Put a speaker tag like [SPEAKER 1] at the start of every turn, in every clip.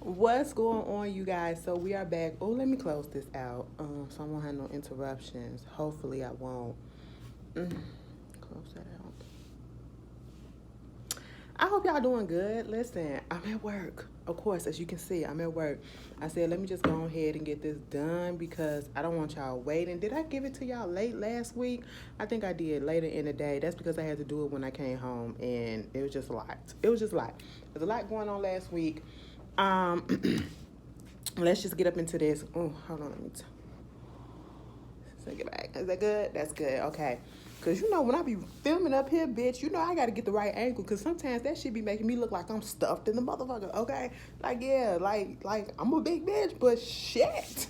[SPEAKER 1] What's going on, you guys? So we are back. Oh, let me close this out. So I won't have no interruptions. Hopefully, I won't. Close that out. I hope y'all doing good. Listen, I'm at work. Of course, as you can see, I'm at work. I said, let me just go ahead and get this done because I don't want y'all waiting. Did I give it to y'all late last week? I think I did later in the day. That's because I had to do it when I came home, and it was just a lot. It was just a lot. There's a lot going on last week. Um, let's just get up into this. Oh, hold on. Let me take it back. Is that good? That's good. Okay. Cause you know when I be filming up here, bitch, you know I gotta get the right angle. Cause sometimes that shit be making me look like I'm stuffed in the motherfucker. Okay, like yeah, like I'm a big bitch, but shit.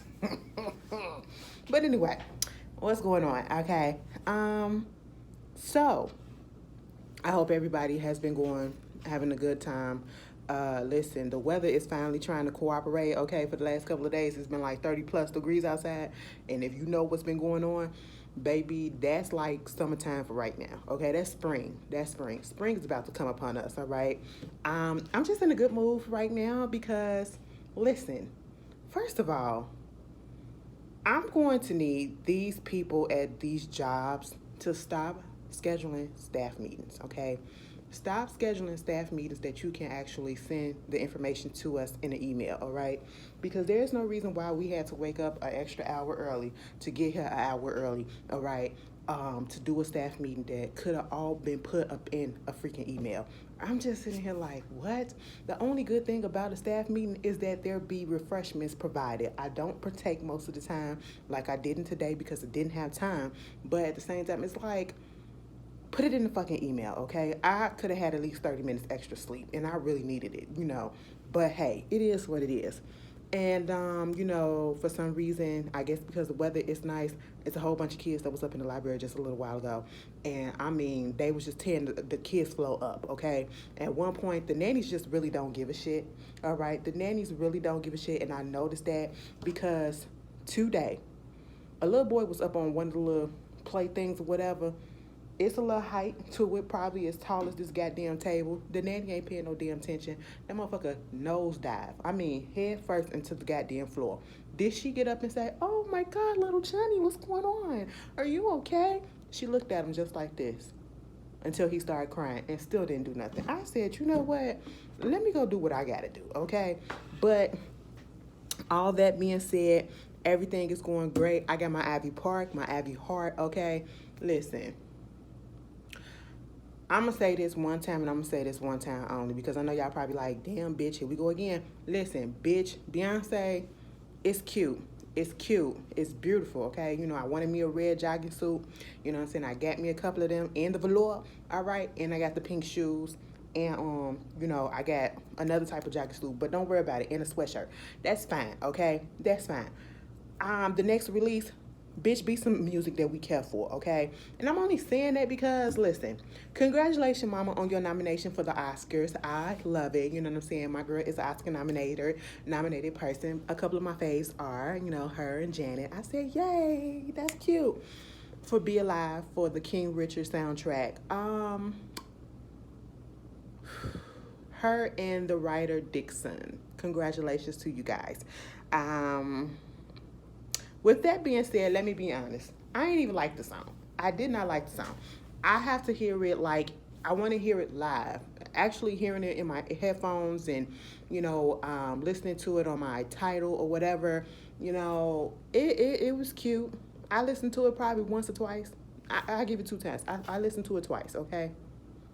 [SPEAKER 1] But anyway, what's going on? Okay, so I hope everybody has been having a good time. Listen, the weather is finally trying to cooperate. Okay, for the last couple of days, it's been like 30 plus degrees outside. And if you know what's been going on, baby, that's like summertime for right now. Okay, that's spring. That's spring. Spring is about to come upon us. All right. I'm just in a good mood right now because, listen, first of all, I'm going to need these people at these jobs to stop scheduling staff meetings, okay? Stop scheduling staff meetings that you can actually send the information to us in an email, all right? Because there's no reason why we had to wake up an extra hour early to get here an hour early, all right? To do a staff meeting that could have all been put up in a freaking email. I'm just sitting here like, what? The only good thing about a staff meeting is that there be refreshments provided. I don't partake most of the time like I didn't today because I didn't have time. But at the same time, it's like, put it in the fucking email, okay? I could have had at least 30 minutes extra sleep, and I really needed it, you know. But hey, it is what it is. And for some reason, I guess because the weather is nice, it's a whole bunch of kids that was up in the library just a little while ago. And I mean, they was just tearing the kids flow up, okay? At one point, the nannies just really don't give a shit, all right? The nannies really don't give a shit, and I noticed that because today, a little boy was up on one of the little play things or whatever. It's a little height to it, probably as tall as this goddamn table. The nanny ain't paying no damn attention. That motherfucker nosedive. I mean, head first into the goddamn floor. Did she get up and say, "Oh my God, little Johnny, what's going on? Are you okay?" She looked at him just like this until he started crying and still didn't do nothing. I said, you know what? Let me go do what I gotta do, okay? But all that being said, everything is going great. I got my Ivy Park, my Ivy Heart, okay? Listen, I'm going to say this one time and I'm going to say this one time only because I know y'all probably like, damn, bitch, here we go again. Listen, bitch, Beyonce, it's cute. It's cute. It's beautiful, okay? You know, I wanted me a red jogging suit. You know what I'm saying? I got me a couple of them in the velour, all right? And I got the pink shoes. And, I got another type of jogging suit. But don't worry about it. And a sweatshirt. That's fine, okay? That's fine. The next release, bitch, be some music that we care for, okay? And I'm only saying that because, listen, congratulations, mama, on your nomination for the Oscars. I love it. You know what I'm saying? My girl is an Oscar nominated person. A couple of my faves are, her and Janet. I said, yay, that's cute. For Be Alive, for the King Richard soundtrack. Her and the writer Dixon. Congratulations to you guys. With that being said, let me be honest. I ain't even like the song. I did not like the song. I have to hear it I want to hear it live. Actually hearing it in my headphones and, listening to it on my Tidal or whatever, it was cute. I listened to it probably once or twice. I give it 2 times. I listened to it twice, okay?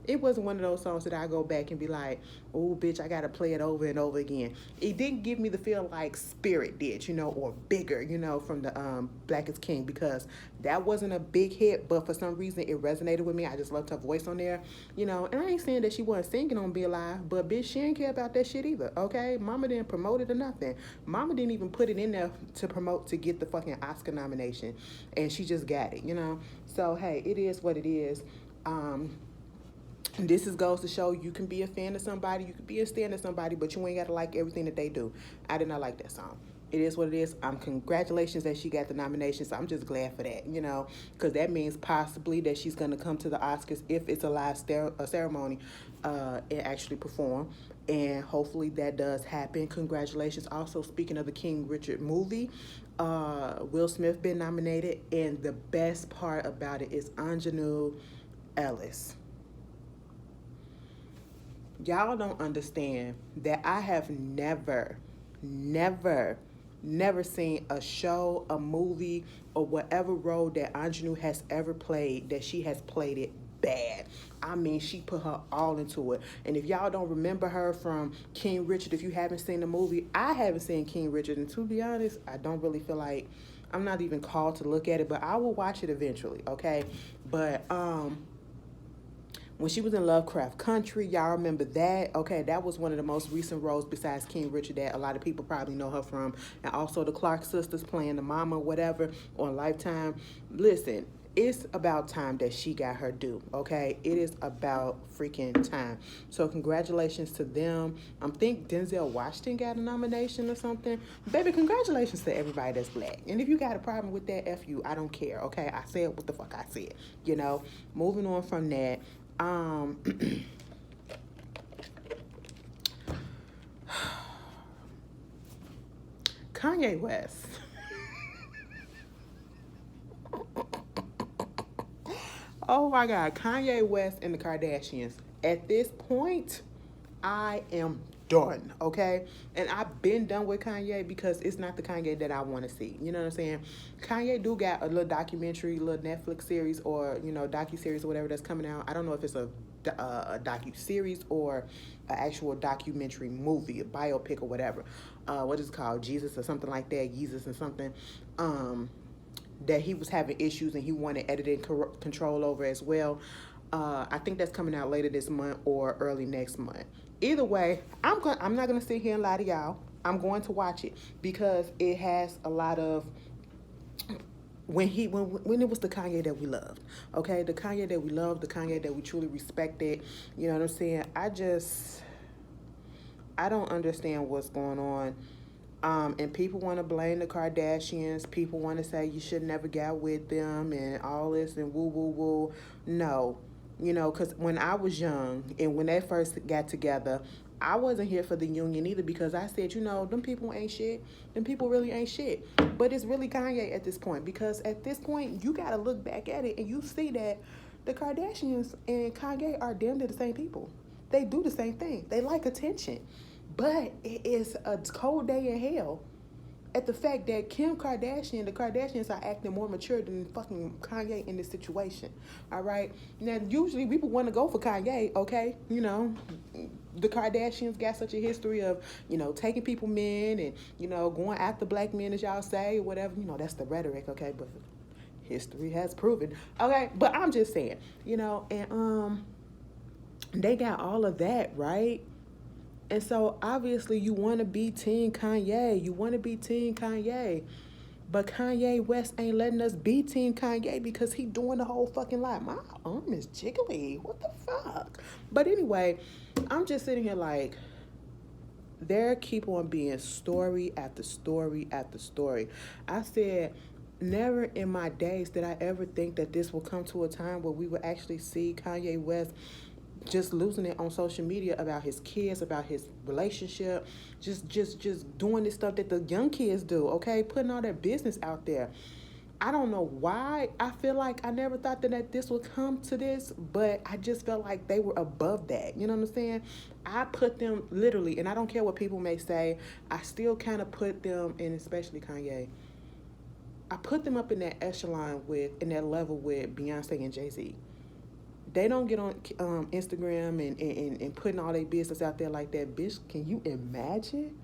[SPEAKER 1] It wasn't one of those songs that I go back and be like, oh, bitch, I got to play it over and over again. It didn't give me the feel like Spirit did, or Bigger, from the Black is King, because that wasn't a big hit, but for some reason it resonated with me. I just loved her voice on there, and I ain't saying that she wasn't singing on Be Alive, but bitch, she didn't care about that shit either, okay? Mama didn't promote it or nothing. Mama didn't even put it in there to promote to get the fucking Oscar nomination, and she just got it, So, hey, it is what it is. This goes to show you can be a fan of somebody, you can be a stan of somebody, but you ain't got to like everything that they do. I did not like that song. It is what it is. Congratulations that she got the nomination, so I'm just glad for that, because that means possibly that she's going to come to the Oscars if it's a live ceremony and actually perform. and hopefully that does happen. Congratulations. Also, speaking of the King Richard movie, Will Smith been nominated, and the best part about it is Anjanou Ellis. Y'all don't understand that I have never, never seen a show, a movie, or whatever role that Anjanou has ever played that she has played it bad. I mean, she put her all into it. And if y'all don't remember her from King Richard, if you haven't seen the movie, I haven't seen King Richard. And to be honest, I don't really feel like I'm not even called to look at it, but I will watch it eventually, okay? But when she was in Lovecraft Country, y'all remember that? Okay, that was one of the most recent roles besides King Richard that a lot of people probably know her from. And also the Clark sisters playing the mama, whatever, on Lifetime. Listen, it's about time that she got her due, okay? It is about freaking time. So congratulations to them. I think Denzel Washington got a nomination or something. Baby, congratulations to everybody that's black. And if you got a problem with that, F you, I don't care, okay? I said what the fuck I said, you know? Moving on from that, Kanye West. Oh my God, Kanye West and the Kardashians. At this point, I am done, okay? And I've been done with Kanye because it's not the Kanye that I want to see. You know what I'm saying? Kanye do got a little documentary, little Netflix series or, docu-series or whatever that's coming out. I don't know if it's a docu-series or an actual documentary movie, a biopic or whatever. What is it called? Jesus or something like that. Jesus or something. That he was having issues and he wanted editing control over as well. I think that's coming out later this month or early next month. Either way, I'm not gonna sit here and lie to y'all. I'm going to watch it because it has a lot of when it was the Kanye that we loved, okay, the Kanye that we loved, the Kanye that we truly respected. You know what I'm saying? I don't understand what's going on. And people want to blame the Kardashians. People want to say you should never get with them and all this and woo, woo, woo. No, because when I was young and when they first got together, I wasn't here for the union either because I said, them people ain't shit. Them people really ain't shit. But it's really Kanye at this point because at this point, you got to look back at it and you see that the Kardashians and Kanye are damn near the same people. They do the same thing. They like attention. But it is a cold day in hell at the fact that the Kardashians are acting more mature than fucking Kanye in this situation. All right? Now, usually people want to go for Kanye, okay? The Kardashians got such a history of, taking people men and, going after black men, as y'all say, or whatever. That's the rhetoric, okay? But history has proven. Okay? But I'm just saying, and they got all of that, right? And so, obviously, you want to be Team Kanye. But Kanye West ain't letting us be Team Kanye because he doing the whole fucking lot. My arm is jiggly. What the fuck? But anyway, I'm just sitting here like, there keep on being story after story after story. I said, never in my days did I ever think that this will come to a time where we will actually see Kanye West just losing it on social media about his kids, about his relationship, just doing this stuff that the young kids do, okay? Putting all their business out there. I don't know why. I feel like I never thought that this would come to this, but I just felt like they were above that. You know what I'm saying? I put them literally, and I don't care what people may say, I still kind of put them, and especially Kanye, I put them up in that echelon in that level with Beyonce and Jay-Z. They don't get on Instagram and putting all their business out there like that. Bitch, can you imagine?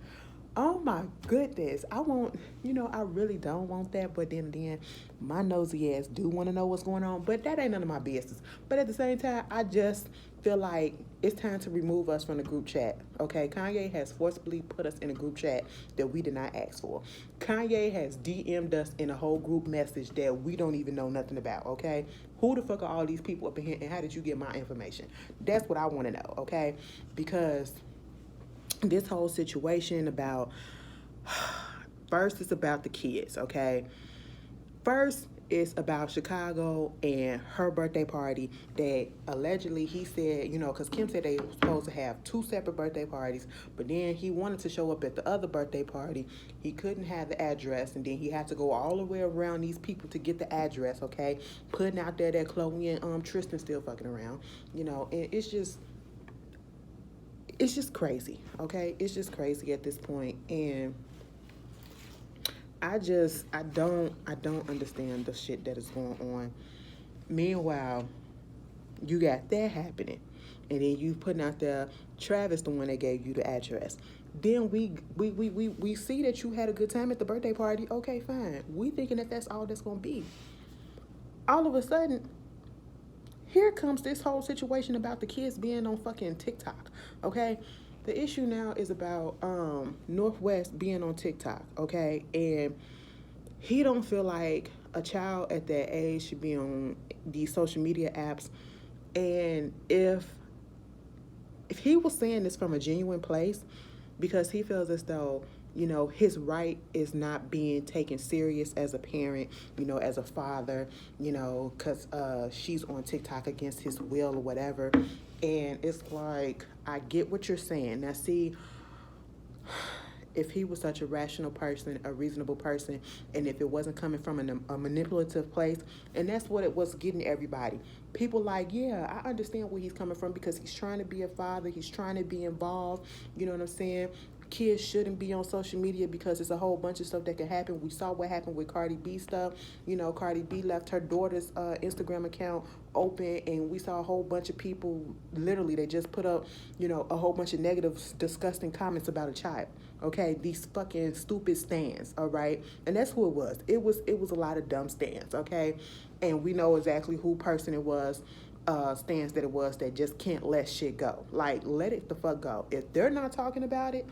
[SPEAKER 1] Oh my goodness. I really don't want that. But then my nosy ass do want to know what's going on. But that ain't none of my business. But at the same time, I just feel like it's time to remove us from the group chat. Okay, Kanye has forcibly put us in a group chat that we did not ask for. Kanye has DM'd us in a whole group message that we don't even know nothing about, okay? Who the fuck are all these people up in here and how did you get my information? That's what I want to know, okay? Because this whole situation about, first it's about the kids, okay? First, It's about Chicago and her birthday party that allegedly he said, because Kim said they were supposed to have two separate birthday parties, but then he wanted to show up at the other birthday party. He couldn't have the address, and then he had to go all the way around these people to get the address, okay? Putting out there that Chloe and Tristan still fucking around, and it's just crazy, okay? It's just crazy at this point, and I don't understand the shit that is going on. Meanwhile, you got that happening, and then you putting out there Travis, the one that gave you the address. Then we see that you had a good time at the birthday party. Okay, fine. We thinking that that's all that's gonna be. All of a sudden, here comes this whole situation about the kids being on fucking TikTok. Okay, the issue now is about Northwest being on TikTok. Okay, and he don't feel like a child at that age should be on these social media apps. And if he was saying this from a genuine place, because he feels as though his right is not being taken serious as a parent, as a father, because she's on TikTok against his will or whatever. And it's like, I get what you're saying. Now, see, if he was such a rational person, a reasonable person, and if it wasn't coming from a manipulative place, and that's what it was getting everybody. People like, yeah, I understand where he's coming from because he's trying to be a father, he's trying to be involved, you know what I'm saying? Kids shouldn't be on social media because there's a whole bunch of stuff that can happen. We saw what happened with Cardi B stuff. Cardi B left her daughter's Instagram account open, and we saw a whole bunch of people, literally, they just put up, a whole bunch of negative, disgusting comments about a child. Okay, these fucking stupid stands, all right? And that's who it was. It was a lot of dumb stands, okay? And we know exactly who person it was, stands that it was that just can't let shit go. Like, let it the fuck go. If they're not talking about it,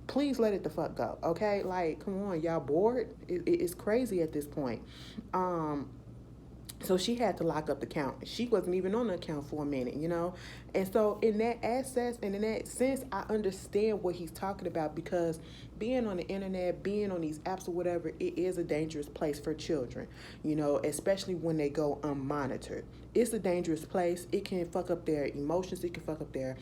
[SPEAKER 1] please let it the fuck go, okay? Like, come on, y'all bored? It's crazy at this point. So she had to lock up the account. She wasn't even on the account for a minute, And so in that access and in that sense, I understand what he's talking about, because being on the internet, being on these apps or whatever, it is a dangerous place for children, especially when they go unmonitored. It's a dangerous place. It can fuck up their emotions. It can fuck up their,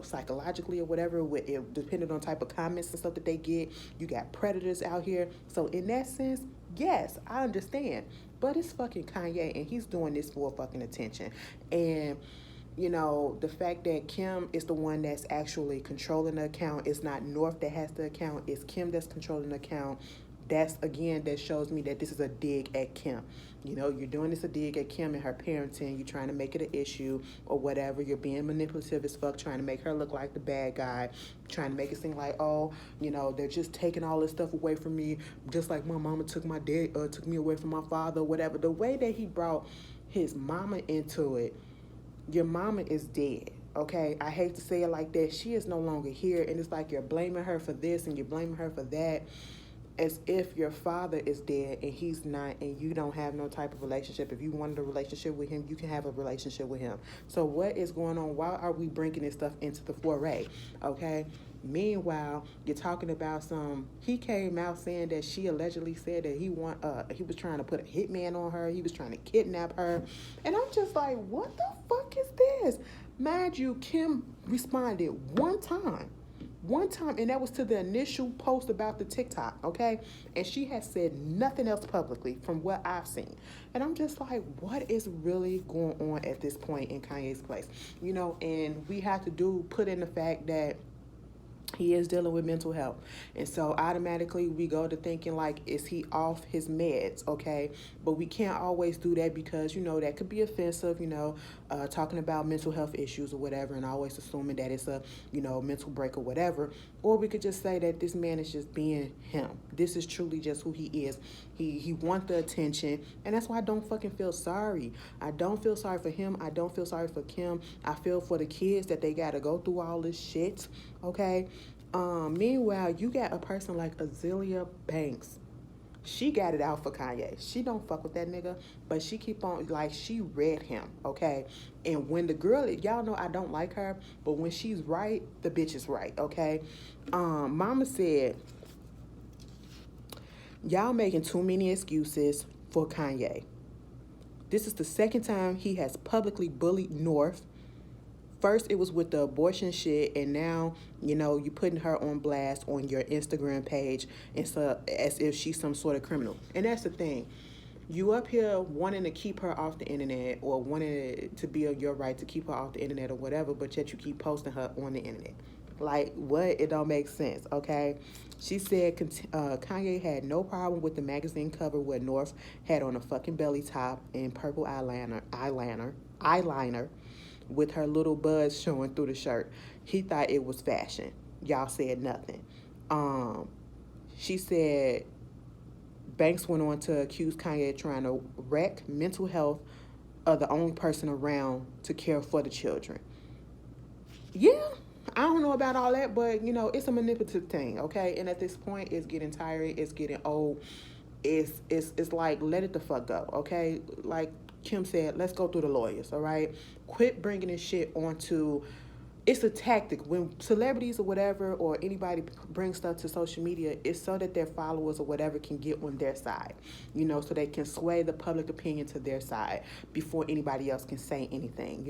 [SPEAKER 1] psychologically or whatever, depending on type of comments and stuff that they get. You got predators out here. So in that sense, yes, I understand. But it's fucking Kanye, and he's doing this for fucking attention. And, the fact that Kim is the one that's actually controlling the account, it's not North that has the account, it's Kim that's controlling the account. That shows me that this is a dig at Kim. You're doing this a dig at Kim and her parenting. You're trying to make it an issue or whatever. You're being manipulative as fuck, trying to make her look like the bad guy, trying to make it seem like, oh, they're just taking all this stuff away from me, just like my mama took my dad, took me away from my father, or whatever. The way that he brought his mama into it, your mama is dead. Okay, I hate to say it like that. She is no longer here, and it's like you're blaming her for this and you're blaming her for that, as if your father is dead and he's not, and you don't have no type of relationship. If you wanted a relationship with him, you can have a relationship with him. So what is going on? Why are we bringing this stuff into the foray? Okay. Meanwhile, you're talking about he came out saying that she allegedly said that he was trying to put a hitman on her. He was trying to kidnap her. And I'm just like, what the fuck is this? Mind you, Kim responded one time, and that was to the initial post about the TikTok, okay? And she has said nothing else publicly from what I've seen. And I'm just like, what is really going on at this point in Kanye's place? And we have to put in the fact that he is dealing with mental health. And so automatically we go to thinking like, is he off his meds? Okay. But we can't always do that because, that could be offensive, talking about mental health issues or whatever, and always assuming that it's a, mental break or whatever. Or we could just say that this man is just being him. This is truly just who he is. He wants the attention. And that's why I don't fucking feel sorry. I don't feel sorry for him. I don't feel sorry for Kim. I feel for the kids that they got to go through all this shit. Okay. Meanwhile, you got a person like Azealia Banks. She got it out for Kanye. She don't fuck with that nigga, but she keep on, like, she read him, okay? And when the girl, y'all know I don't like her, but when she's right, the bitch is right, okay? Mama said Y'all making too many excuses for Kanye. This is the second time he has publicly bullied North. First, it was with the abortion shit, and now, you putting her on blast on your Instagram page, and so as if she's some sort of criminal. And that's the thing. You up here wanting to keep her off the internet, or wanting it to be your right to keep her off the internet or whatever, but yet you keep posting her on the internet. Like, what? It don't make sense, okay? She said Kanye had no problem with the magazine cover where North had on a fucking belly top and purple eyeliner with her little buds showing through the shirt. He thought it was fashion. Y'all said nothing. Um, she said Banks went on to accuse Kanye of trying to wreck mental health of the only person around to care for the children. Yeah, I don't know about all that, but it's a manipulative thing, okay? And at this point, it's getting tired, it's getting old. It's like, let it the fuck go, okay? Like Kim said, let's go through the lawyers, all right? Quit bringing this shit onto. It's a tactic when celebrities or whatever, or anybody brings stuff to social media. It's so that their followers or whatever can get on their side, so they can sway the public opinion to their side before anybody else can say anything,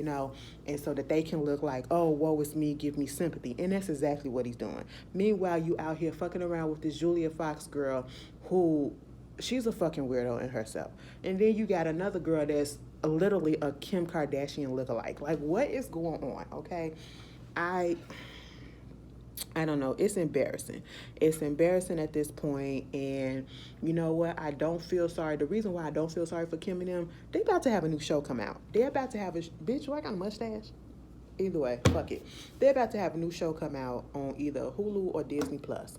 [SPEAKER 1] and so that they can look like, oh, woe is me, give me sympathy. And that's exactly what he's doing. Meanwhile, you out here fucking around with this Julia Fox girl who, she's a fucking weirdo in herself. And then you got another girl that's literally a Kim Kardashian lookalike. Like, what is going on, okay? I don't know. It's embarrassing. It's embarrassing at this point. And you know what? I don't feel sorry. The reason why I don't feel sorry for Kim and them, they about to have a new show come out. They're about to have a... Bitch, do I got a mustache? Either way, fuck it. They're about to have a new show come out on either Hulu or Disney Plus.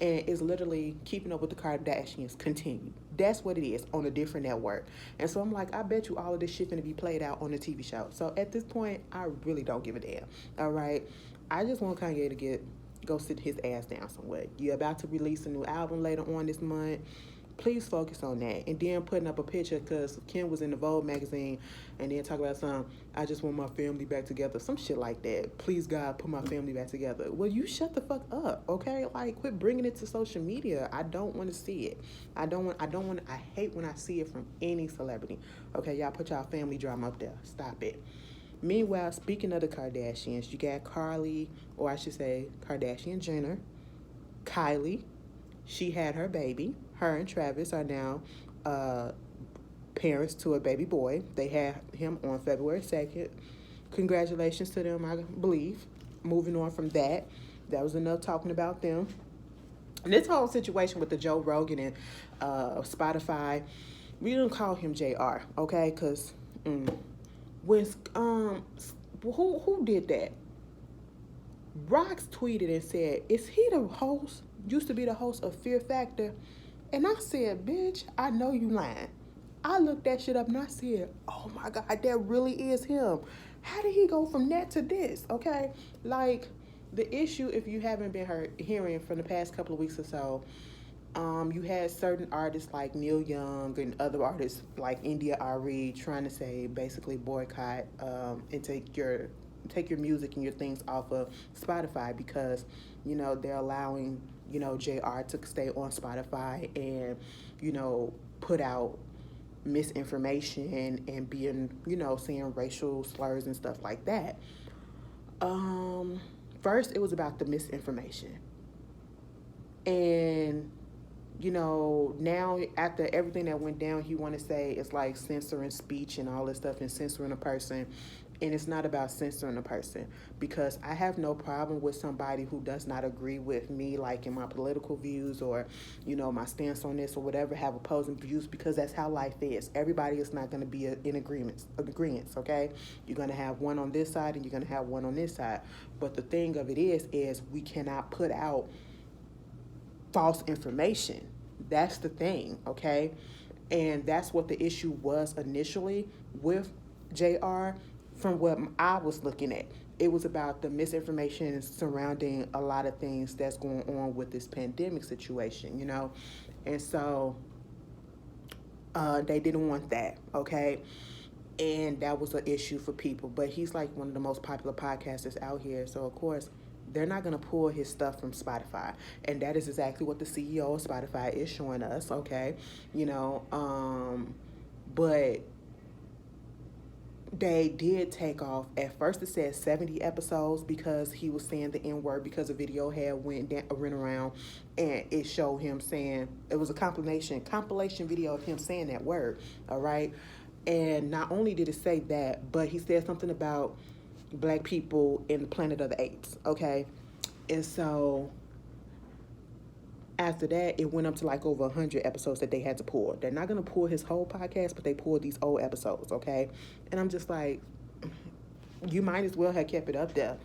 [SPEAKER 1] And it's literally Keeping Up with the Kardashians continued. That's what it is, on a different network. And so I'm like, I bet you all of this shit gonna be played out on the TV show. So at this point, I really don't give a damn. All right? I just want Kanye to go sit his ass down somewhere. You're about to release a new album later on this month. Please focus on that. And then putting up a picture, because Kim was in the Vogue magazine, and then talk about I just want my family back together. Some shit like that. Please, God, put my family back together. Well, you shut the fuck up, okay? Like, quit bringing it to social media. I don't want to see it. I hate when I see it from any celebrity. Okay, y'all put y'all family drama up there. Stop it. Meanwhile, speaking of the Kardashians, you got Carly, or I should say Kardashian Jenner, Kylie. She had her baby. Her and Travis are now parents to a baby boy. They had him on February 2nd. Congratulations to them, I believe. Moving on from that, that was enough talking about them. And this whole situation with the Joe Rogan and Spotify, we don't call him JR, okay? Because when who did that? Rox tweeted and said, "Is he the host? Used to be the host of Fear Factor?" And I said, "Bitch, I know you lying." I looked that shit up and I said, "Oh my God, that really is him. How did he go from that to this?" Okay, like the issue, if you haven't been hearing from the past couple of weeks or so, you had certain artists like Neil Young and other artists like India Ari trying to say basically boycott and take your music and your things off of Spotify because, they're allowing, JR to stay on Spotify and, put out misinformation and being, saying racial slurs and stuff like that. First, it was about the misinformation. And, now after everything that went down, he want to say it's like censoring speech and all this stuff and censoring a person. And it's not about censoring a person, because I have no problem with somebody who does not agree with me, like in my political views or, my stance on this or whatever, have opposing views, because that's how life is. Everybody is not going to be in agreements, okay? You're going to have one on this side and you're going to have one on this side. But the thing of it is we cannot put out false information. That's the thing, okay? And that's what the issue was initially with JR. From what I was looking at, it was about the misinformation surrounding a lot of things that's going on with this pandemic situation, and so they didn't want that, okay? And that was an issue for people. But he's like one of the most popular podcasters out here, so of course they're not going to pull his stuff from Spotify. And that is exactly what the CEO of Spotify is showing us, okay? You know, but they did take off. At first it said 70 episodes because he was saying the N-word because a video had went around and it showed him saying, it was a compilation video of him saying that word, all right? And not only did it say that, but he said something about black people in the Planet of the Apes, okay? And so after that, it went up to like over 100 episodes that they had to pull. They're not going to pull his whole podcast, but they pulled these old episodes, okay? And I'm just like, you might as well have kept it up there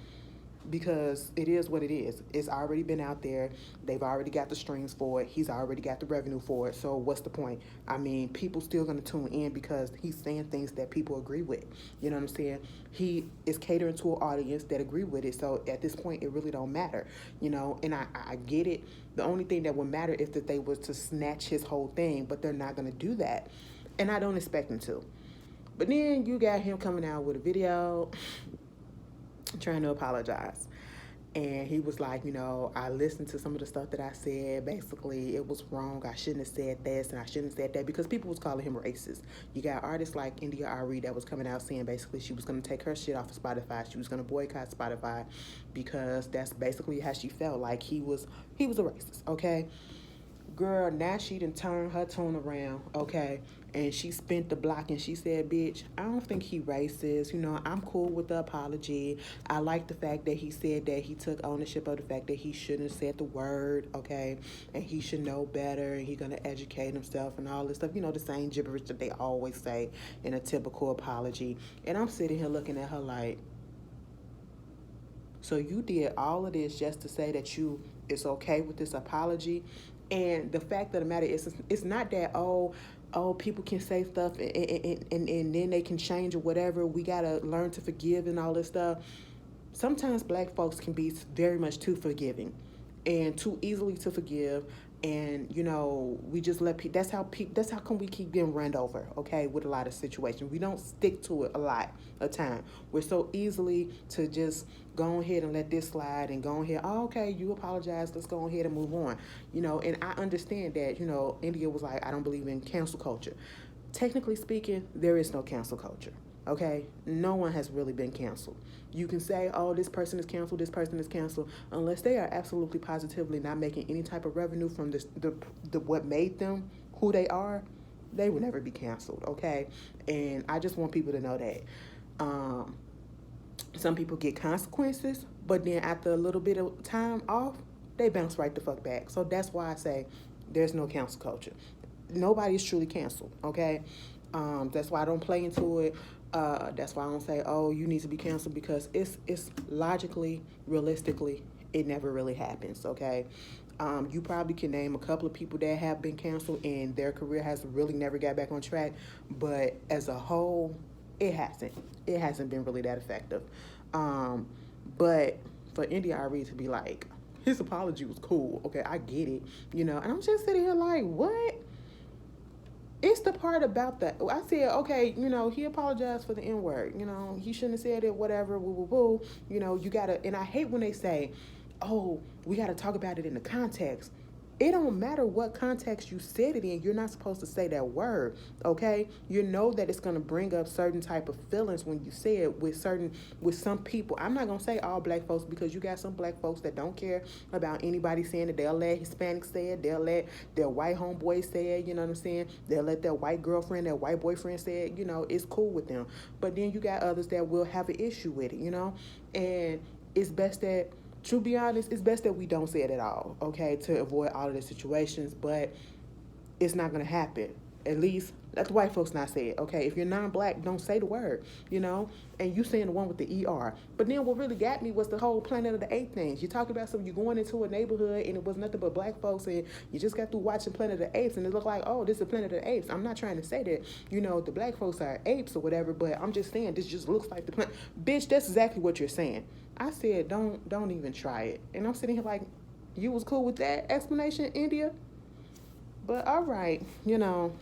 [SPEAKER 1] because it is what it is. It's already been out there. They've already got the streams for it. He's already got the revenue for it. So what's the point? I mean, people still going to tune in because he's saying things that people agree with. You know what I'm saying? He is catering to an audience that agree with it. So at this point, it really don't matter, you know, and I get it. The only thing that would matter is that they were to snatch his whole thing, but they're not going to do that. And I don't expect them to. But then you got him coming out with a video trying to apologize. And he was like, you know, I listened to some of the stuff that I said. Basically, it was wrong. I shouldn't have said this and I shouldn't have said that because people was calling him racist. You got artists like India Ari that was coming out saying basically she was going to take her shit off of Spotify. She was going to boycott Spotify because that's basically how she felt, like he was a racist, okay? Girl, now she done turned her tune around, okay? And she spent the block and she said, bitch, I don't think he racist. You know, I'm cool with the apology. I like the fact that he said that he took ownership of the fact that he shouldn't have said the word, okay? And he should know better and he's going to educate himself and all this stuff. You know, the same gibberish that they always say in a typical apology. And I'm sitting here looking at her like, so you did all of this just to say that it's okay with this apology? And the fact of the matter is, it's not that, oh, people can say stuff and then they can change or whatever. We got to learn to forgive and all this stuff. Sometimes black folks can be very much too forgiving and too easily to forgive. And, you know, we just let people, that's how come we keep getting run over, okay, with a lot of situations. We don't stick to it a lot of time. We're so easily to just go ahead and let this slide and go ahead, oh, okay, you apologize, let's go ahead and move on. You know, and I understand that, you know, India was like, I don't believe in cancel culture. Technically speaking, there is no cancel culture. Okay, no one has really been canceled. You can say, oh, this person is canceled, this person is canceled, unless they are absolutely positively not making any type of revenue from the what made them who they are, they will never be canceled, okay? And I just want people to know that. Some people get consequences, but then after a little bit of time off, they bounce right the fuck back. So that's why I say there's no cancel culture. Nobody is truly canceled, okay? That's why I don't play into it. That's why I don't say, oh, you need to be canceled, because it's logically, realistically, it never really happens, okay? You probably can name a couple of people that have been canceled and their career has really never got back on track, but as a whole, it hasn't. It hasn't been really that effective. But for India Ari to be like, his apology was cool, okay, I get it, you know, and I'm just sitting here like, what? It's the part about that. I said, okay, you know, he apologized for the N-word. You know, he shouldn't have said it, whatever, woo, woo, woo. You know, you got to, and I hate when they say, oh, we got to talk about it in the context. It don't matter what context you said it in. You're not supposed to say that word, okay? You know that it's going to bring up certain type of feelings when you say it with some people. I'm not going to say all black folks, because you got some black folks that don't care about anybody saying it. They'll let Hispanics say it. They'll let their white homeboys say it, you know what I'm saying? They'll let their white girlfriend, their white boyfriend say it. You know, it's cool with them. But then you got others that will have an issue with it, you know? And it's best that, to be honest, it's best that we don't say it at all, okay, to avoid all of the situations, but it's not going to happen. At least, let the white folks not say it, okay? If you're non-black, don't say the word, you know? And you saying the one with the ER. But then what really got me was the whole Planet of the Apes things. You talking about you're going into a neighborhood and it was nothing but black folks, and you just got through watching Planet of the Apes and it looked like, oh, this is Planet of the Apes. I'm not trying to say that, you know, the black folks are apes or whatever, but I'm just saying this just looks like the planet. Bitch, that's exactly what you're saying. I said, don't even try it. And I'm sitting here like, you was cool with that explanation, India? But all right, you know,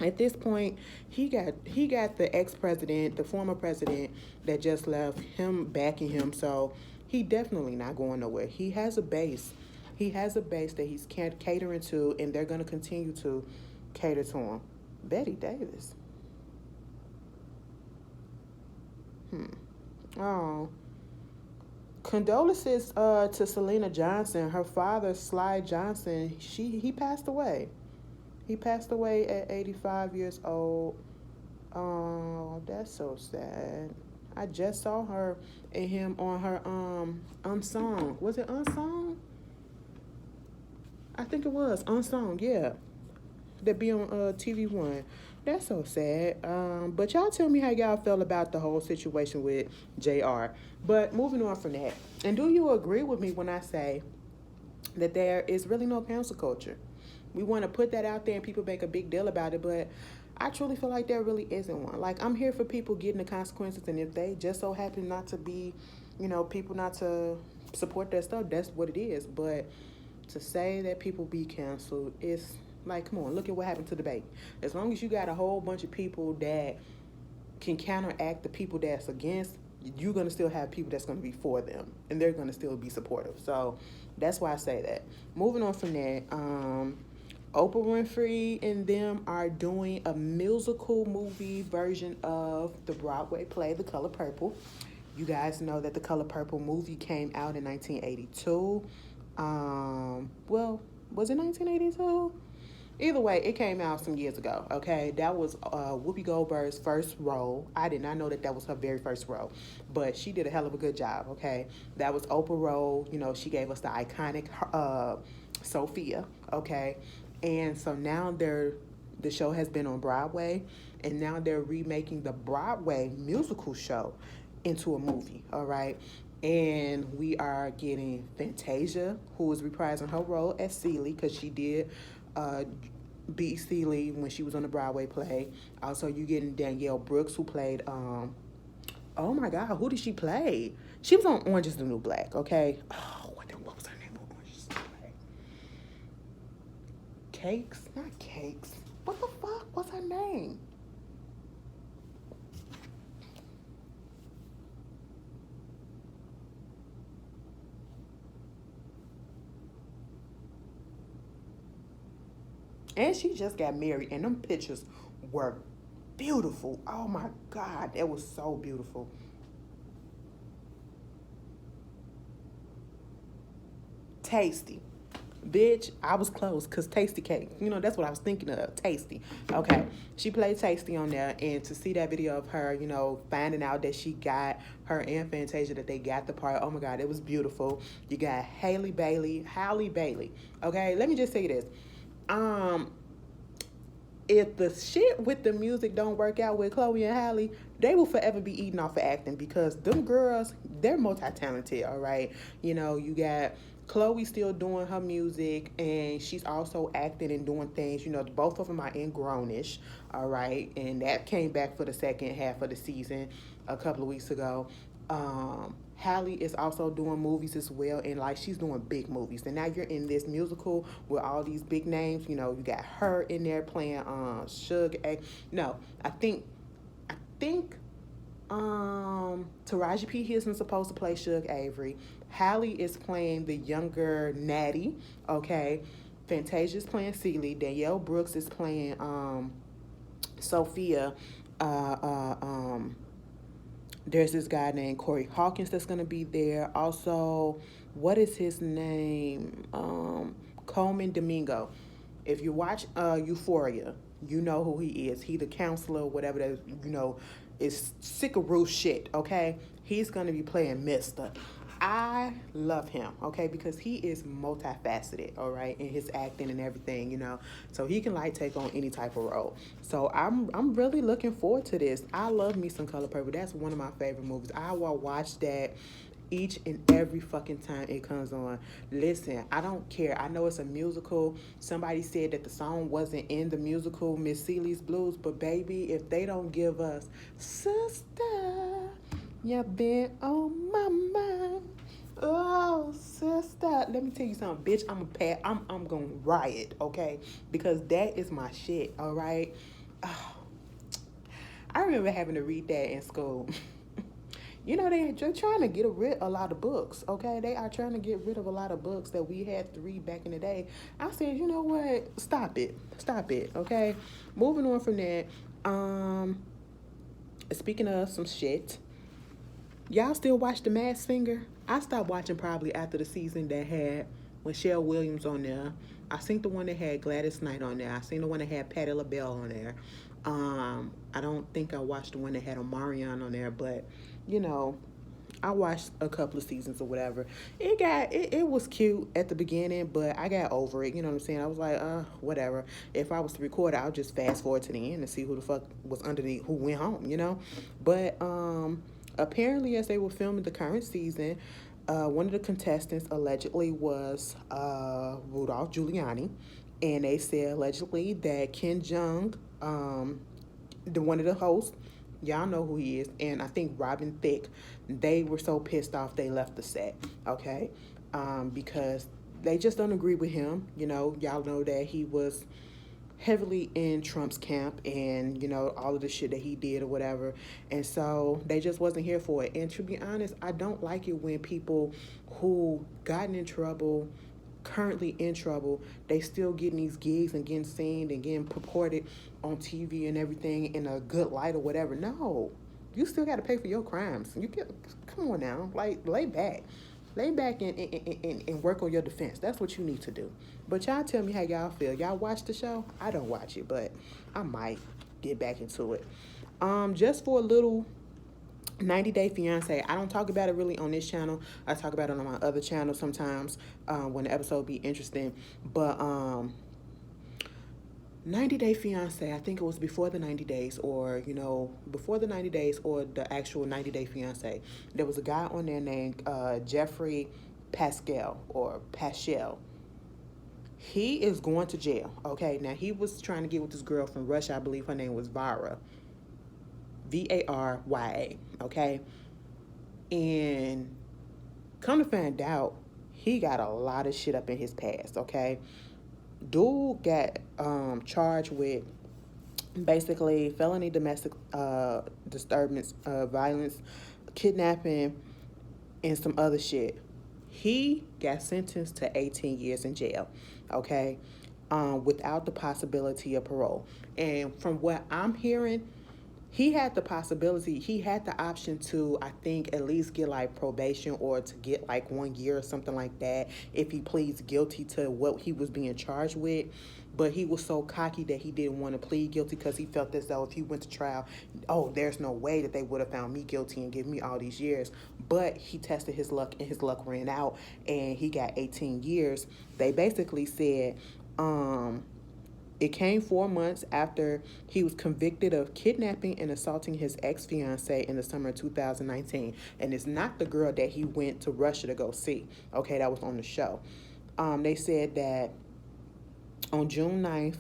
[SPEAKER 1] at this point, he got the ex-president, the former president that just left, him backing him. So he definitely not going nowhere. He has a base. He has a base that he's catering to, and they're going to continue to cater to him. Betty Davis. Oh, condolences to Selena Johnson. Her father, Sly Johnson, he passed away. He passed away at 85 years old. Oh, that's so sad. I just saw her and him on her Unsung. Was it Unsung? I think it was Unsung. Yeah, that be on TV1. That's so sad. But y'all tell me how y'all felt about the whole situation with Jr. But moving on from that, and do you agree with me when I say that there is really no cancel culture? We want to put that out there and people make a big deal about it, but I truly feel like there really isn't one. Like, I'm here for people getting the consequences, and if they just so happen not to be, people not to support their stuff, that's what it is. But to say that people be canceled is like, come on, look at what happened to the debate. As long as you got a whole bunch of people that can counteract the people that's against, you're going to still have people that's going to be for them, and they're going to still be supportive. So that's why I say that. Moving on from that, Oprah Winfrey and them are doing a musical movie version of the Broadway play The Color Purple. You guys know that The Color Purple movie came out in 1982. Well, was it 1982? Either way, it came out some years ago, okay? That was Whoopi Goldberg's first role. I did not know that was her very first role, but she did a hell of a good job, okay? That was Oprah role. She gave us the iconic Sophia, okay? And so now the show has been on Broadway, and now they're remaking the Broadway musical show into a movie, all right? And we are getting Fantasia, who is reprising her role as Celie, because she did beat Celie when she was on the Broadway play. Also, you getting Danielle Brooks, who played, oh my God, who did she play? She was on Orange is the New Black, okay? Oh, what was her name on Orange is the New Black? Cakes? Not Cakes. What the fuck? What's her name? And she just got married, and them pictures were beautiful. Oh my God, that was so beautiful. Tasty. Bitch, I was close, because Tasty Cake. That's what I was thinking of. Tasty. Okay. She played Tasty on there, and to see that video of her, finding out that she got her and Fantasia, that they got the part, oh my God, it was beautiful. You got Halle Bailey. Okay, let me just say this. If the shit with the music don't work out with Chloe and Halle, they will forever be eating off of acting, because them girls, they're multi-talented, all right? You got Chloe still doing her music, and she's also acting and doing things. Both of them are in Grownish, all right? And that came back for the second half of the season a couple of weeks ago. Halle is also doing movies as well, and like, she's doing big movies. And now you're in this musical with all these big names. You got her in there playing No, I think Taraji P. Henson's supposed to play Suge Avery. Halle is playing the younger Natty, okay? Fantasia's playing Celie. Danielle Brooks is playing Sophia. There's this guy named Corey Hawkins that's going to be there. Also, what is his name? Coleman Domingo. If you watch Euphoria, you know who he is. He the counselor, whatever that, is sickaroo shit, okay? He's going to be playing Mister. I love him, okay, because he is multifaceted, all right, in his acting and everything, so he can like take on any type of role. So I'm really looking forward to this. I love me some Color Purple. That's one of my favorite movies. I will watch that each and every fucking time it comes on. Listen, I don't care. I know it's a musical. Somebody said that the song wasn't in the musical Miss Celie's Blues, but baby, if they don't give us Sister, you've been on my mind. Oh, sister. Let me tell you something, bitch. I'm gonna riot, okay? Because that is my shit, all right? Oh, I remember having to read that in school. they're trying to get rid of a lot of books. Okay, they are trying to get rid of a lot of books that we had to read back in the day. I said, you know what? Stop it. Okay, moving on from that. Um, Speaking of some shit, y'all still watch The Masked Singer? I stopped watching probably after the season that had Michelle Williams on there. I seen the one that had Gladys Knight on there. I seen the one that had Patti LaBelle on there. I don't think I watched the one that had Omarion on there, but you know, I watched a couple of seasons or whatever. It was cute at the beginning, but I got over it. You know what I'm saying? I was like, whatever. If I was to record it, I'll just fast forward to the end and see who the fuck was underneath, who went home. But apparently, as they were filming the current season, one of the contestants allegedly was Rudolph Giuliani, and they said allegedly that Ken Jeong, the one of the hosts, y'all know who he is, and I think Robin Thicke, they were so pissed off they left the set, okay? Because they just don't agree with him. Y'all know that he was heavily in Trump's camp and, all of the shit that he did or whatever. And so they just wasn't here for it. And to be honest, I don't like it when people who gotten in trouble, currently in trouble, they still getting these gigs and getting seen and getting purported on TV and everything in a good light or whatever. No, you still got to pay for your crimes. Come on now, like lay back. Lay back and work on your defense. That's what you need to do. But y'all tell me how y'all feel. Y'all watch the show? I don't watch it, but I might get back into it. Just for a little 90 Day Fiance. I don't talk about it really on this channel. I talk about it on my other channel sometimes when the episode be interesting. But 90 Day Fiance, I think it was before the 90 days or, before the 90 days or the actual 90 Day Fiance. There was a guy on there named Jeffrey Paschal. He is going to jail, okay? Now, he was trying to get with this girl from Russia. I believe her name was Vara. Varya, okay? And come to find out, he got a lot of shit up in his past, okay? Dude got charged with basically felony domestic disturbance, violence, kidnapping, and some other shit. He got sentenced to 18 years in jail, okay, without the possibility of parole. And from what I'm hearing, he had the option to, I think, at least get like probation or to get like 1 year or something like that if he pleads guilty to what he was being charged with. But he was so cocky that he didn't want to plead guilty because he felt as though if he went to trial, there's no way that they would have found me guilty and given me all these years. But he tested his luck and his luck ran out and he got 18 years. They basically said, it came 4 months after he was convicted of kidnapping and assaulting his ex-fiancée in the summer of 2019. And it's not the girl that he went to Russia to go see. Okay, that was on the show. They said that on June 9th,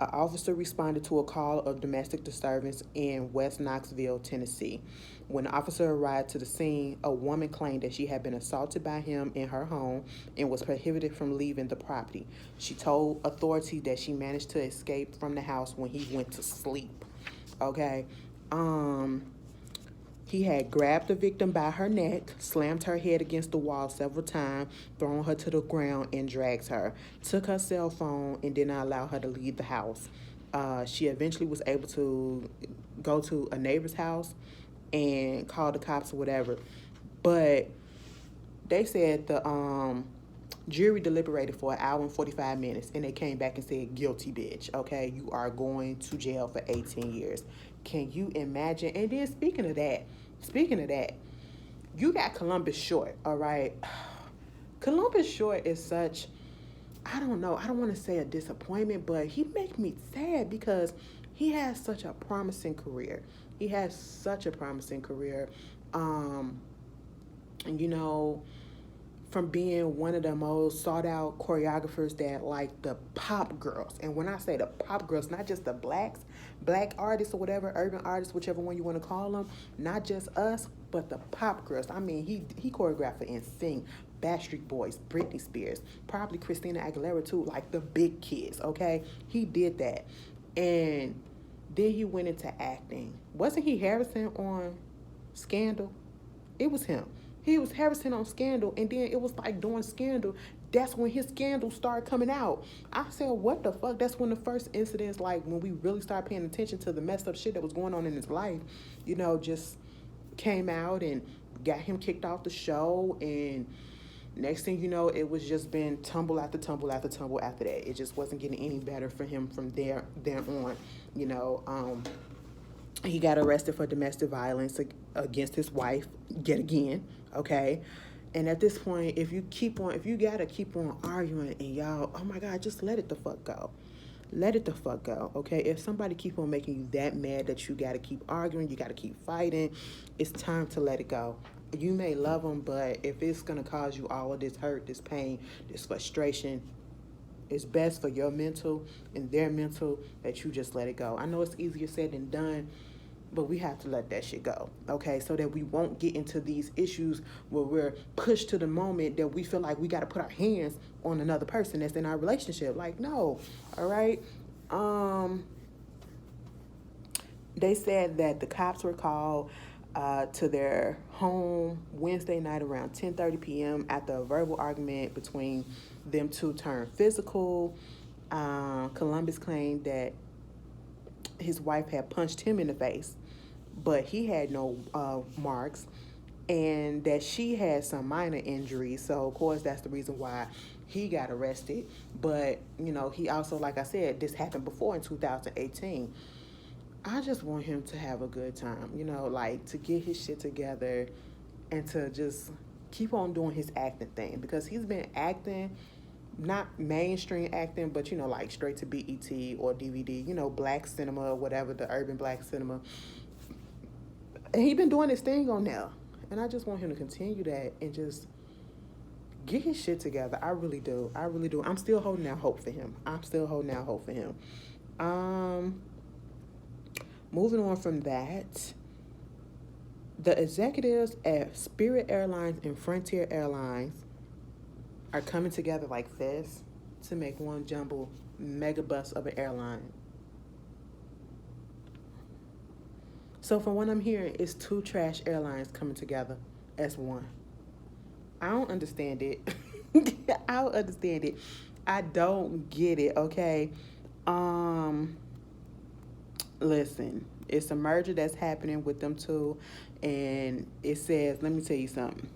[SPEAKER 1] an officer responded to a call of domestic disturbance in West Knoxville, Tennessee. When the officer arrived to the scene, a woman claimed that she had been assaulted by him in her home and was prohibited from leaving the property. She told authorities that she managed to escape from the house when he went to sleep. Okay. He had grabbed the victim by her neck, slammed her head against the wall several times, thrown her to the ground, and dragged her. Took her cell phone and did not allow her to leave the house. She eventually was able to go to a neighbor's house and call the cops or whatever. But they said the jury deliberated for an hour and 45 minutes, and they came back and said, guilty, bitch. Okay, you are going to jail for 18 years. Can you imagine? And then speaking of that, you got Columbus Short, all right? Columbus Short is such, I don't know, I don't want to say a disappointment, but he makes me sad because he has such a promising career. And from being one of the most sought out choreographers that like the pop girls. And when I say the pop girls, not just the black artists or whatever, urban artists, whichever one you want to call them, not just us, but the pop girls. I mean, he choreographed for NSYNC, Backstreet Boys, Britney Spears, probably Christina Aguilera too, like the big kids, okay? He did that. And then he went into acting. Wasn't he Harrison on Scandal? It was him. He was Harrison on Scandal, and then it was like during Scandal, that's when his scandals started coming out. I said, what the fuck? That's when the first incidents, like when we really started paying attention to the messed up shit that was going on in his life, just came out and got him kicked off the show. And next thing you know, it was just been tumble after tumble after tumble after that. It just wasn't getting any better for him from there on. He got arrested for domestic violence against his wife yet again. Okay. And at this point, if you gotta keep on arguing and y'all, oh my God, just let it the fuck go. Let it the fuck go, okay? If somebody keep on making you that mad that you gotta keep arguing, you gotta keep fighting, it's time to let it go. You may love them, but if it's gonna cause you all of this hurt, this pain, this frustration, it's best for your mental and their mental that you just let it go. I know it's easier said than done, but we have to let that shit go, okay? So that we won't get into these issues where we're pushed to the moment that we feel like we got to put our hands on another person that's in our relationship. Like, no, all right? They said that the cops were called to their home Wednesday night around 10:30 p.m. after a verbal argument between them two turned physical. Columbus claimed that his wife had punched him in the face, but he had no marks, and that she had some minor injuries. So, of course, that's the reason why he got arrested. But, he also, like I said, this happened before in 2018. I just want him to have a good time, like to get his shit together and to just keep on doing his acting thing, because he's been acting, not mainstream acting, but like straight to BET or DVD, black cinema or whatever, the urban black cinema. And he been doing his thing on there. And I just want him to continue that and just get his shit together. I really do. I'm still holding out hope for him. Moving on from that, the executives at Spirit Airlines and Frontier Airlines are coming together like this to make one jumbo mega bus of an airline. So from what I'm hearing, it's two trash airlines coming together as one. I don't understand it. I don't get it, okay? Listen, it's a merger that's happening with them two, and it says, let me tell you something.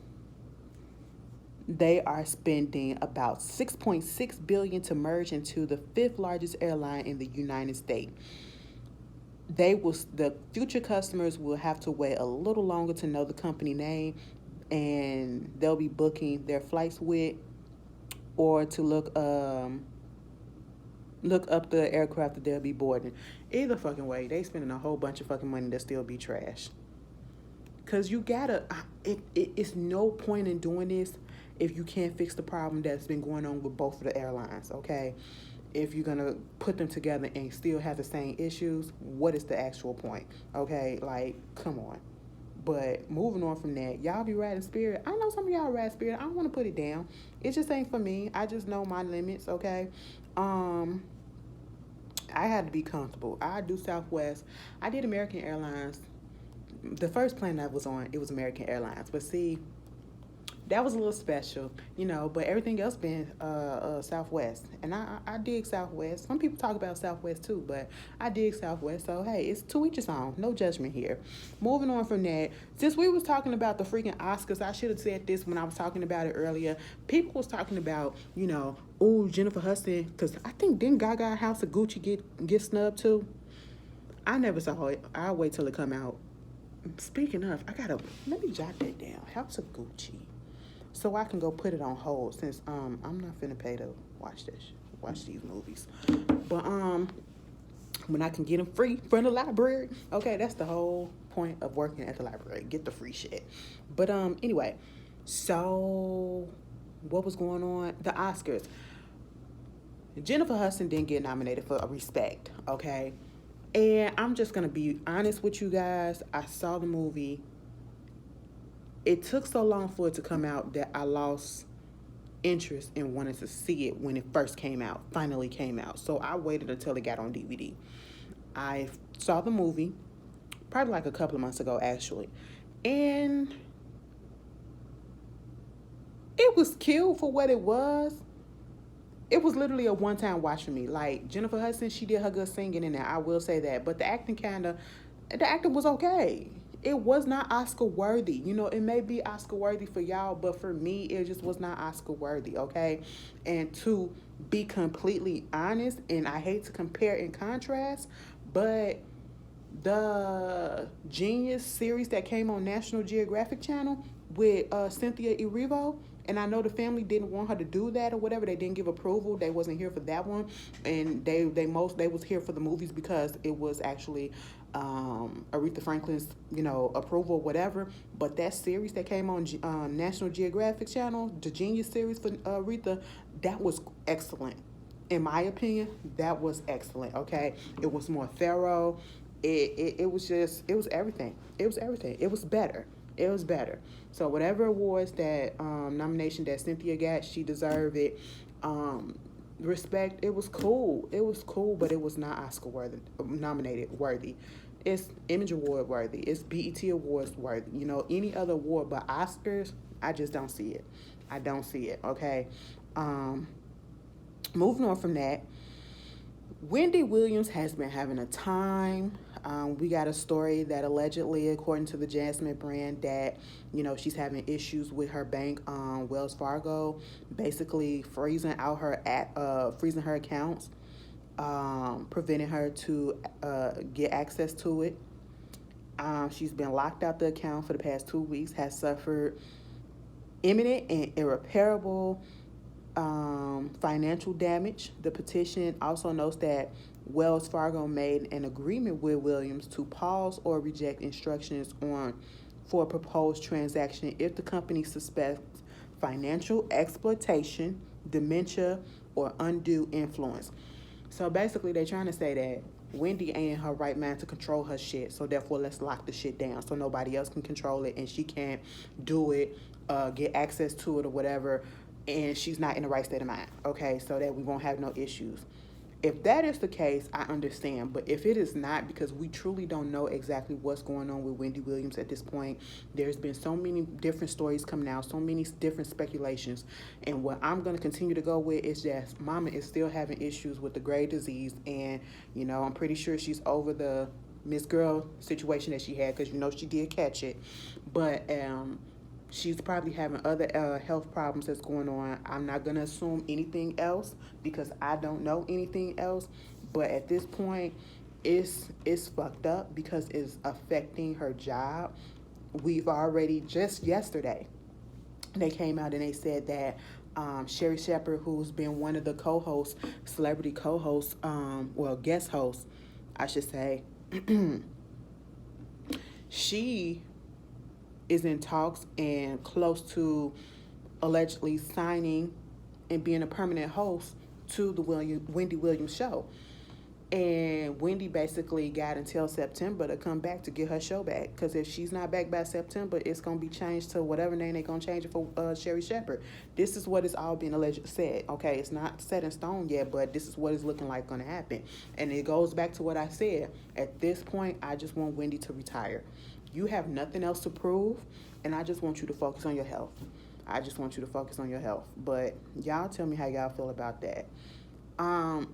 [SPEAKER 1] They are spending about $6.6 billion to merge into the fifth largest airline in the United States. The future customers will have to wait a little longer to know the company name, and they'll be booking their flights with, or to look up the aircraft that they'll be boarding. Either fucking way, they spending a whole bunch of fucking money that still be trash. Cause you gotta, it's no point in doing this if you can't fix the problem that's been going on with both of the airlines, okay? If you're gonna put them together and still have the same issues, what is the actual point, okay? Like, come on. But moving on from that, y'all be riding Spirit. I know some of y'all ride Spirit. I don't want to put it down. It just ain't for me. I just know my limits, okay? I had to be comfortable. I do Southwest. I did American Airlines. The first plane I was on, it was American Airlines. But see, that was a little special, but everything else been Southwest. And I dig Southwest. Some people talk about Southwest too, but I dig Southwest. So, hey, it's to each his own. No judgment here. Moving on from that, since we was talking about the freaking Oscars, I should have said this when I was talking about it earlier. People was talking about, Jennifer Hudson, because I think didn't Gaga House of Gucci get snubbed too? I never saw it. I'll wait till it come out. Speaking of, let me jot that down. House of Gucci. So I can go put it on hold, since I'm not finna pay to watch these movies. But when I can get them free from the library, okay, that's the whole point of working at the library. Get the free shit. But anyway, so what was going on? The Oscars. Jennifer Hudson didn't get nominated for Respect, okay? And I'm just gonna be honest with you guys. I saw the movie. It took so long for it to come out that I lost interest in wanting to see it when it finally came out. So I waited until it got on DVD. I saw the movie probably like a couple of months ago, actually. And It was cute for what it was. It was literally a one-time watch for me. Like Jennifer Hudson, she did her good singing in there. I will say that, but the acting was okay. It was not Oscar worthy. You know, it may be Oscar worthy for y'all, but for me, it just was not Oscar worthy. Okay, and to be completely honest, and I hate to compare and contrast, but the Genius series that came on National Geographic Channel with Cynthia Erivo. And I know the family didn't want her to do that or whatever. They didn't give approval. They wasn't here for that one, and they was here for the movies because it was actually Aretha Franklin's approval, whatever. But that series that came on National Geographic Channel, the Genius series for Aretha, that was excellent. In my opinion, that was excellent. Okay, it was more thorough. It was just, it was everything. It was everything. It was better. It was better. So whatever awards that nomination that Cynthia got, she deserved it. Respect. It was cool. It was cool, but it was not Oscar worthy nominated worthy. It's Image Award worthy. It's BET Awards worthy. You know, any other award but Oscars, I just don't see it. I don't see it. Okay. Moving on from that, Wendy Williams has been having a time. We got a story that allegedly, according to the Jasmine brand, that she's having issues with her bank, Wells Fargo, basically freezing her accounts, preventing her to get access to it. She's been locked out the account for the past 2 weeks. Has suffered imminent and irreparable financial damage. The petition also notes that Wells Fargo made an agreement with Williams to pause or reject instructions for a proposed transaction if the company suspects financial exploitation, dementia, or undue influence. So basically, they're trying to say that Wendy ain't in her right mind to control her shit, so therefore let's lock the shit down so nobody else can control it and she can't do it, get access to it or whatever, and she's not in the right state of mind, okay, so that we won't have no issues. If that is the case, I understand. But if it is not, because we truly don't know exactly what's going on with Wendy Williams at this point, there's been so many different stories coming out, so many different speculations. And what I'm going to continue to go with is that Mama is still having issues with the Gray disease. And, I'm pretty sure she's over the Miss Girl situation that she had, because, she did catch it. But, she's probably having other health problems that's going on. I'm not going to assume anything else because I don't know anything else. But at this point, it's fucked up because it's affecting her job. We've already, just yesterday, they came out and they said that Sherry Shepherd, who's been one of the co-hosts, celebrity co-hosts, guest hosts, I should say, she is in talks and close to allegedly signing and being a permanent host to the Wendy Williams show. And Wendy basically got until September to come back to get her show back. Because if she's not back by September, it's going to be changed to whatever name they're going to change it for Sherry Shepherd. This is what is all being alleged said. Okay, it's not set in stone yet, but this is what is looking like going to happen. And it goes back to what I said. At this point, I just want Wendy to retire. You have nothing else to prove, and I just want you to focus on your health. I just want you to focus on your health. But y'all tell me how y'all feel about that.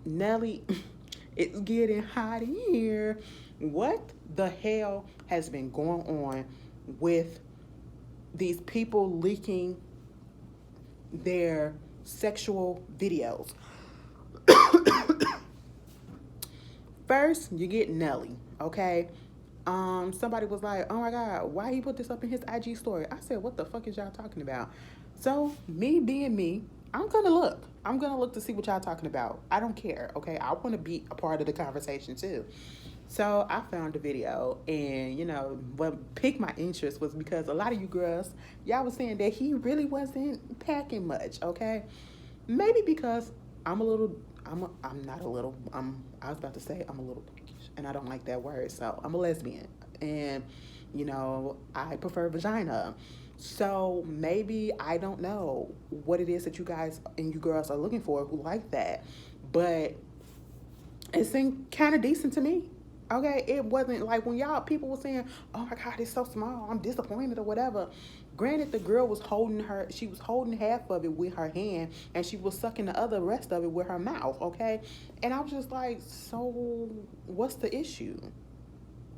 [SPEAKER 1] Nelly, it's getting hot in here. What the hell has been going on with these people leaking their sexual videos? First, you get Nelly, okay? Somebody was like, oh my God, why he put this up in his IG story? I said, what the fuck is y'all talking about? So, me being me, I'm gonna look. I'm gonna look to see what y'all talking about. I don't care, okay? I want to be a part of the conversation too. So, I found a video, and what piqued my interest was because a lot of you girls, y'all was saying that he really wasn't packing much, okay? Maybe because I was about to say I'm a little peckish, and I don't like that word, so I'm a lesbian, and I prefer vagina. So maybe, I don't know what it is that you guys and you girls are looking for who like that, but it seemed kind of decent to me. Okay, it wasn't like when y'all people were saying, "Oh my God, it's so small. I'm disappointed" or whatever. Granted, the girl was holding her. She was holding half of it with her hand, and she was sucking the other rest of it with her mouth. Okay, and I was just like, "So, what's the issue?"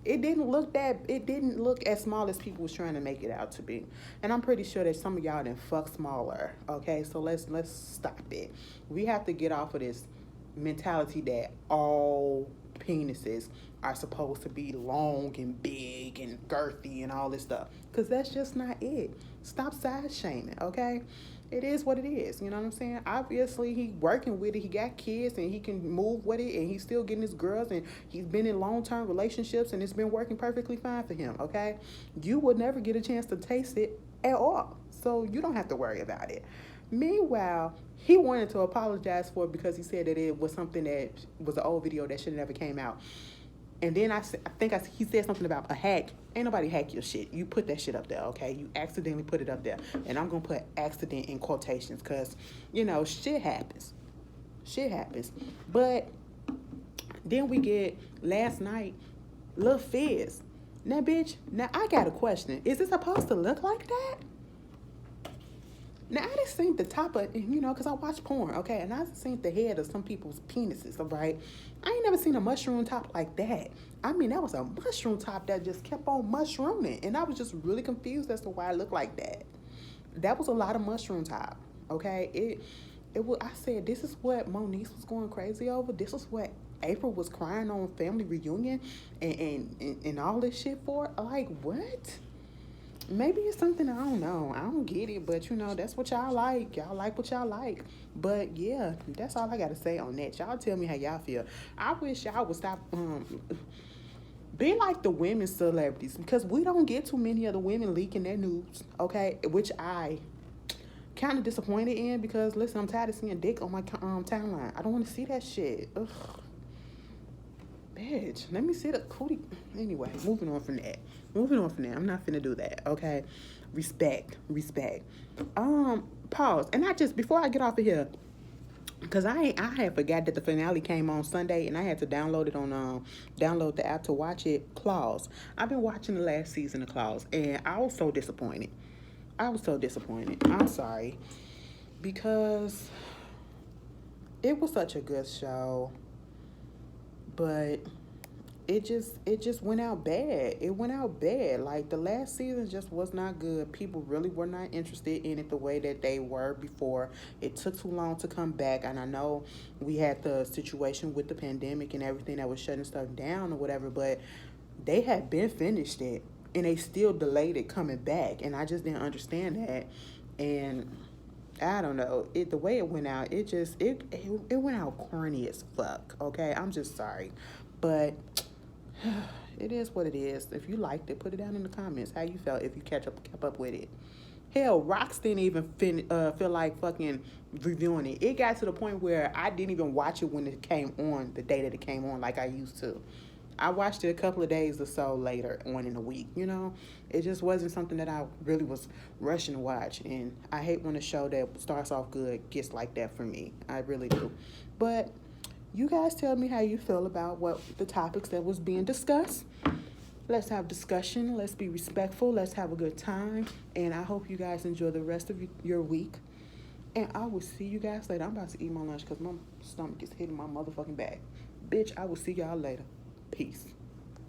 [SPEAKER 1] It didn't look as small as people was trying to make it out to be. And I'm pretty sure that some of y'all didn't fuck smaller. Okay, so let's stop it. We have to get off of this mentality that all penises are supposed to be long and big and girthy and all this stuff, because that's just not it. Stop size shaming. Okay, it is what it is. You know what I'm saying? Obviously, he working with it. He got kids and he can move with it, and he's still getting his girls, and he's been in long-term relationships, and it's been working perfectly fine for him. Okay, you would never get a chance to taste it at all, so you don't have to worry about it. Meanwhile, he wanted to apologize for it because he said that it was something that was an old video that should have never came out. And then he said something about a hack. Ain't nobody hack your shit. You put that shit up there, okay? You accidentally put it up there. And I'm going to put accident in quotations because, shit happens. Shit happens. But then we get last night, Lil Fizz. Now, bitch, I got a question. Is it supposed to look like that? Now, I just seen the top of, because I watch porn, okay? And I seen the head of some people's penises, all right? I ain't never seen a mushroom top like that. I mean, that was a mushroom top that just kept on mushrooming. And I was just really confused as to why it looked like that. That was a lot of mushroom top, okay? It was. I said, this is what Monique was going crazy over. This is what April was crying on family reunion and all this shit for. Like, what? Maybe it's something I don't know. I don't get it, but that's what y'all like. Y'all like what y'all like. But yeah, that's all I gotta say on that. Y'all tell me how y'all feel. I wish y'all would stop be like the women celebrities, because we don't get too many of the women leaking their nudes, okay? Which I kind of disappointed in, because listen, I'm tired of seeing dick on my timeline. I don't want to see that shit. Ugh. Bitch, let me see the cootie. Anyway, moving on from that. I'm not finna do that, okay? Respect. Pause. And I just, before I get off of here, because I had forgot that the finale came on Sunday, and I had to download it on download the app to watch it. Claws. I've been watching the last season of Claws, and I was so disappointed. I'm sorry, because it was such a good show, but it just went out bad. It went out bad. Like, the last season just was not good. People really were not interested in it the way that they were before. It took too long to come back, and I know we had the situation with the pandemic and everything that was shutting stuff down or whatever, but they had been finished it, and they still delayed it coming back, and I just didn't understand that. And I don't know, the way it went out, it went out corny as fuck. Okay, I'm just sorry, but it is what it is. If you liked it, put it down in the comments how you felt, if you kept up with it. Hell, Rocks didn't even feel like fucking reviewing it. It got to the point where I didn't even watch it when it came on, the day that it came on, like I used to. I watched it a couple of days or so later on in the week, It just wasn't something that I really was rushing to watch. And I hate when a show that starts off good gets like that for me. I really do. But you guys tell me how you feel about what the topics that was being discussed. Let's have discussion. Let's be respectful. Let's have a good time. And I hope you guys enjoy the rest of your week. And I will see you guys later. I'm about to eat my lunch because my stomach is hitting my motherfucking back. Bitch, I will see y'all later. Peace.